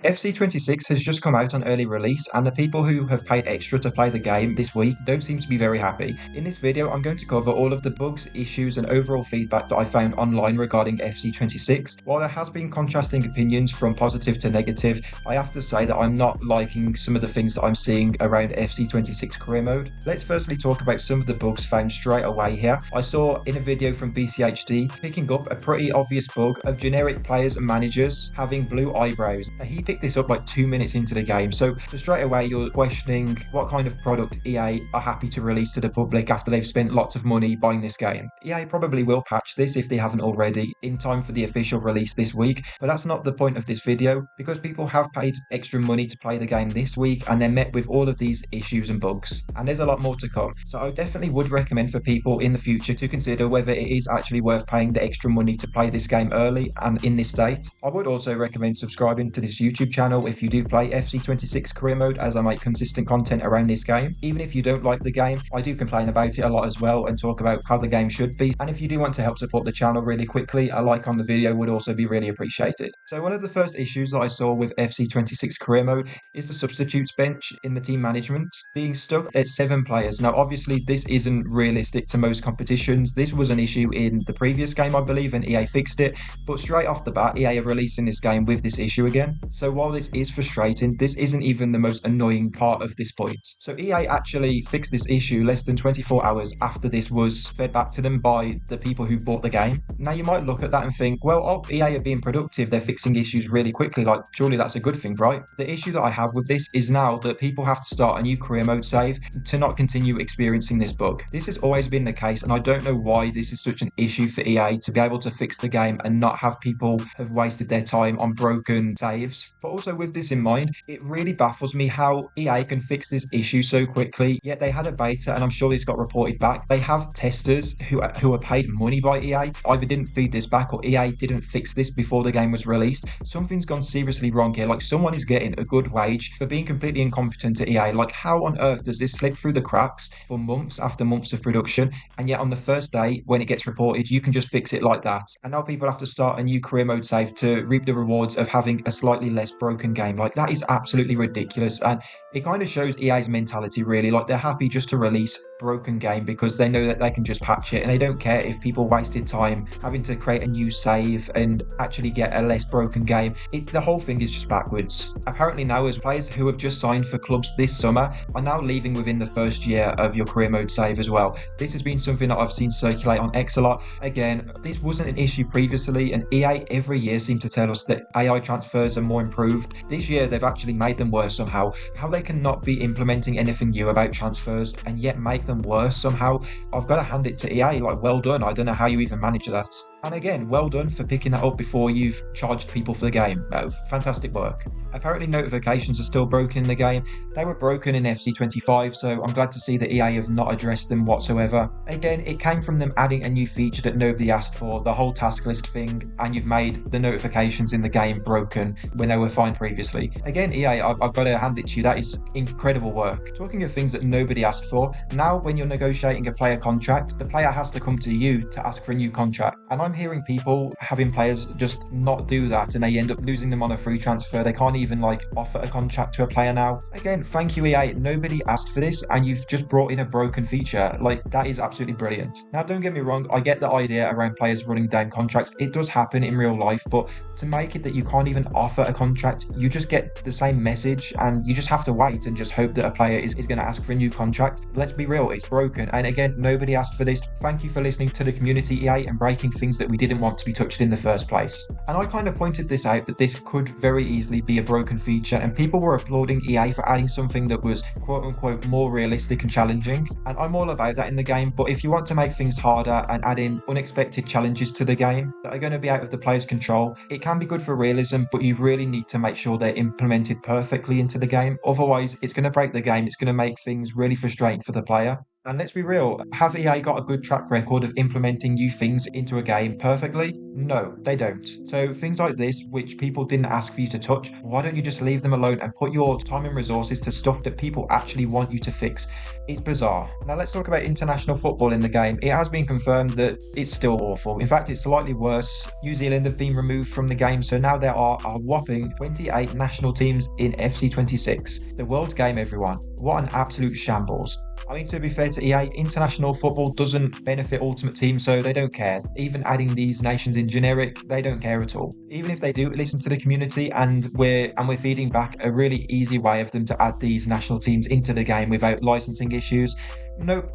FC26 has just come out on early release, and the people who have paid extra to play the game this week don't seem to be very happy. In this video, I'm going to cover all of the bugs, issues, and overall feedback that I found online regarding FC26. While there has been contrasting opinions from positive to negative, I have to say that I'm not liking some of the things that I'm seeing around FC26 career mode. Let's firstly talk about some of the bugs found straight away here. I saw in a video from BCHD picking up a pretty obvious bug of generic players and managers having blue eyebrows. He picked this up like 2 minutes into the game, so straight away you're questioning what kind of product EA are happy to release to the public after they've spent lots of money buying this game. EA probably will patch this if they haven't already in time for the official release this week, but that's not the point of this video because people have paid extra money to play the game this week and they're met with all of these issues and bugs, and there's a lot more to come. So I definitely would recommend for people in the future to consider whether it is actually worth paying the extra money to play this game early and in this state. I would also recommend subscribing to this YouTube channel if you do play FC26 career mode, as I make consistent content around this game. Even if you don't like the game, I do complain about it a lot as well and talk about how the game should be. And if you do want to help support the channel really quickly, a like on the video would also be really appreciated. So one of the first issues that I saw with FC26 career mode is the substitutes bench in the team management being stuck at 7 players. Now obviously this isn't realistic to most competitions. This was an issue in the previous game I believe, and EA fixed it, but straight off the bat EA are releasing this game with this issue again. So while this is frustrating, this isn't even the most annoying part of this point. So EA actually fixed this issue less than 24 hours after this was fed back to them by the people who bought the game. Now you might look at that and think, well, oh, EA are being productive, they're fixing issues really quickly, like surely that's a good thing, right? The issue that I have with this is now that people have to start a new career mode save to not continue experiencing this bug. This has always been the case, and I don't know why this is such an issue for EA to be able to fix the game and not have people have wasted their time on broken saves. But also with this in mind, it really baffles me how EA can fix this issue so quickly, yet they had a beta and I'm sure this got reported back. They have testers who are paid money by EA, either didn't feed this back or EA didn't fix this before the game was released. Something's gone seriously wrong here, like someone is getting a good wage for being completely incompetent at EA. Like how on earth does this slip through the cracks for months after months of production, and yet on the first day when it gets reported you can just fix it like that, and now people have to start a new career mode save to reap the rewards of having a slightly less broken game. Like that is absolutely ridiculous, and it kind of shows EA's mentality really. Like they're happy just to release broken game because they know that they can just patch it and they don't care if people wasted time having to create a new save and actually get a less broken game. The whole thing is just backwards. Apparently now, as players who have just signed for clubs this summer are now leaving within the first year of your career mode save as well. This has been something that I've seen circulate on X a lot. Again, this wasn't an issue previously, and EA every year seem to tell us that AI transfers are more improved. This year they've actually made them worse somehow. How they can not be implementing anything new about transfers and yet make them worse somehow, I've got to hand it to EA. Like, well done. I don't know how you even manage that. And again, well done for picking that up before you've charged people for the game. Fantastic work. Apparently notifications are still broken in the game. They were broken in FC25, so I'm glad to see that EA have not addressed them whatsoever. Again, it came from them adding a new feature that nobody asked for, the whole task list thing, and you've made the notifications in the game broken when they were fine previously. Again, EA, I've got to hand it to you. That is incredible work. Talking of things that nobody asked for, now when you're negotiating a player contract, the player has to come to you to ask for a new contract. And I'm hearing people having players just not do that and they end up losing them on a free transfer. They can't even like offer a contract to a player now. Again, thank you EA, nobody asked for this and you've just brought in a broken feature. Like that is absolutely brilliant. Now don't get me wrong, I get the idea around players running down contracts. It does happen in real life, but to make it that you can't even offer a contract, you just get the same message and you just have to wait and just hope that a player is going to ask for a new contract. Let's be real, it's broken. And again, nobody asked for this. Thank you for listening to the community, EA, and breaking things that we didn't want to be touched in the first place. And I kind of pointed this out that this could very easily be a broken feature, and people were applauding EA for adding something that was quote unquote more realistic and challenging, and I'm all about that in the game. But if you want to make things harder and add in unexpected challenges to the game that are going to be out of the player's control, it can be good for realism, but you really need to make sure they're implemented perfectly into the game. Otherwise it's going to break the game. It's going to make things really frustrating for the player. And let's be real, have EA got a good track record of implementing new things into a game perfectly? No, they don't. So things like this, which people didn't ask for you to touch, why don't you just leave them alone and put your time and resources to stuff that people actually want you to fix? It's bizarre. Now let's talk about international football in the game. It has been confirmed that it's still awful. In fact, it's slightly worse. New Zealand have been removed from the game, so now there are a whopping 28 national teams in FC26. The world game, everyone. What an absolute shambles. I mean, to be fair to EA, international football doesn't benefit Ultimate Team, so they don't care. Even adding these nations in generic, they don't care at all. Even if they do listen to the community, and we're feeding back a really easy way of them to add these national teams into the game without licensing issues. Nope,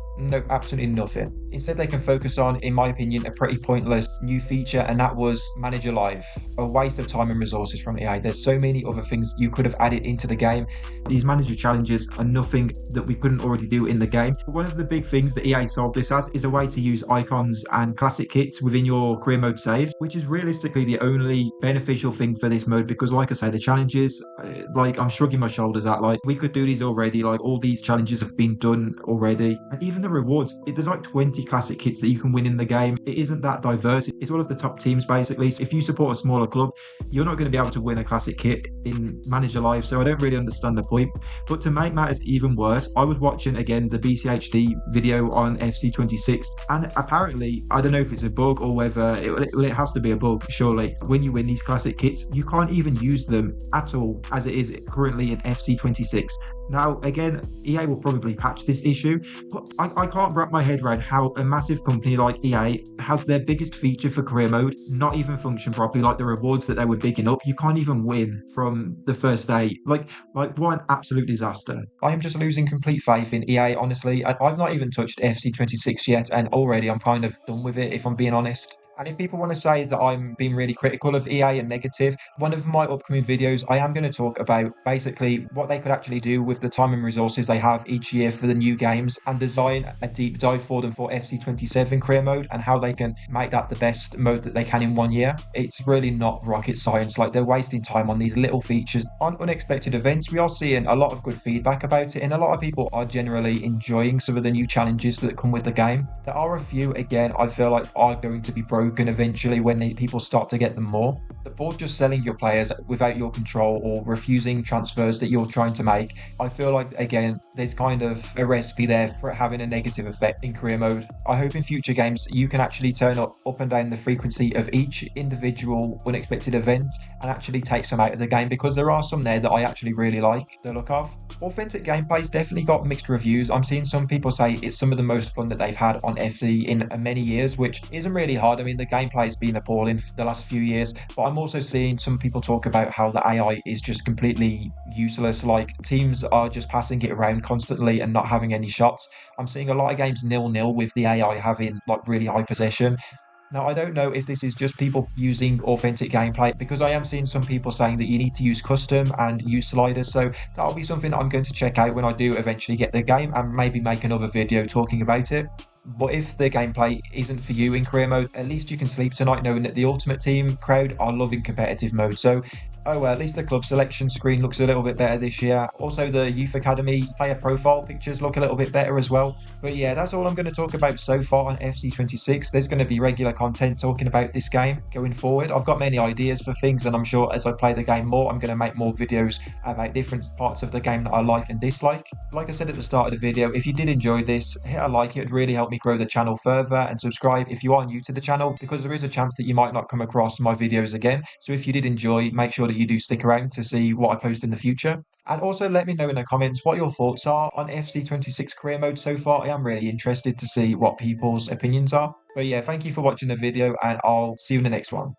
absolutely nothing. Instead, they can focus on, in my opinion, a pretty pointless new feature, and that was Manager Live. A waste of time and resources from EA. There's so many other things you could have added into the game. These manager challenges are nothing that we couldn't already do in the game. But one of the big things that EA solved this as is a way to use icons and classic kits within your career mode saves, which is realistically the only beneficial thing for this mode, because like I say, the challenges, like I'm shrugging my shoulders at, like we could do these already, like all these challenges have been done already. And even the rewards, there's like 20 classic kits that you can win in the game. It isn't that diverse. It's all of the top teams basically. So if you support a smaller club, you're not going to be able to win a classic kit in Manager Live. So I don't really understand the point. But to make matters even worse, I was watching again the BCHD video on FC26, and apparently, I don't know if it's a bug or whether it has to be a bug, surely. When you win these classic kits, you can't even use them at all as it is currently in FC26. Now, again, EA will probably patch this issue, but I can't wrap my head around how a massive company like EA has their biggest feature for career mode not even function properly, like the rewards that they were bigging up. You can't even win from the first day. Like what an absolute disaster. I am just losing complete faith in EA, honestly. I've not even touched FC26 yet, and already I'm kind of done with it, if I'm being honest. And if people want to say that I'm being really critical of EA and negative, one of my upcoming videos, I am going to talk about basically what they could actually do with the time and resources they have each year for the new games, and design a deep dive for them for FC27 career mode and how they can make that the best mode that they can in 1 year. It's really not rocket science. Like, they're wasting time on these little features. On unexpected events, we are seeing a lot of good feedback about it, and a lot of people are generally enjoying some of the new challenges that come with the game. There are a few, again, I feel like are going to be broken eventually when people start to get them more. The board just selling your players without your control or refusing transfers that you're trying to make, I feel like, again, there's kind of a recipe there for it having a negative effect in career mode. I hope in future games you can actually turn up and down the frequency of each individual unexpected event and actually take some out of the game, because there are some there that I actually really like the look of. Authentic gameplay's definitely got mixed reviews. I'm seeing some people say it's some of the most fun that they've had on FC in many years, which isn't really hard. I mean, the gameplay has been appalling for the last few years, but I'm also seeing some people talk about how the AI is just completely useless. Like, teams are just passing it around constantly and not having any shots. I'm seeing a lot of games 0-0 with the AI having like really high possession. Now, I don't know if this is just people using authentic gameplay, because I am seeing some people saying that you need to use custom and use sliders, so that'll be something I'm going to check out when I do eventually get the game, and maybe make another video talking about it. But if the gameplay isn't for you in career mode, at least you can sleep tonight knowing that the Ultimate Team crowd are loving competitive mode. So, oh well, at least the club selection screen looks a little bit better this year. Also, the Youth Academy player profile pictures look a little bit better as well. But yeah, that's all I'm going to talk about so far on FC26. There's going to be regular content talking about this game going forward. I've got many ideas for things, and I'm sure as I play the game more, I'm going to make more videos about different parts of the game that I like and dislike. Like I said at the start of the video, if you did enjoy this, hit a like. It would really help me grow the channel further, and subscribe if you are new to the channel, because there is a chance that you might not come across my videos again. So if you did enjoy, make sure that you do stick around to see what I post in the future. And also let me know in the comments what your thoughts are on FC26 career mode so far. I am really interested to see what people's opinions are. But yeah, thank you for watching the video, and I'll see you in the next one.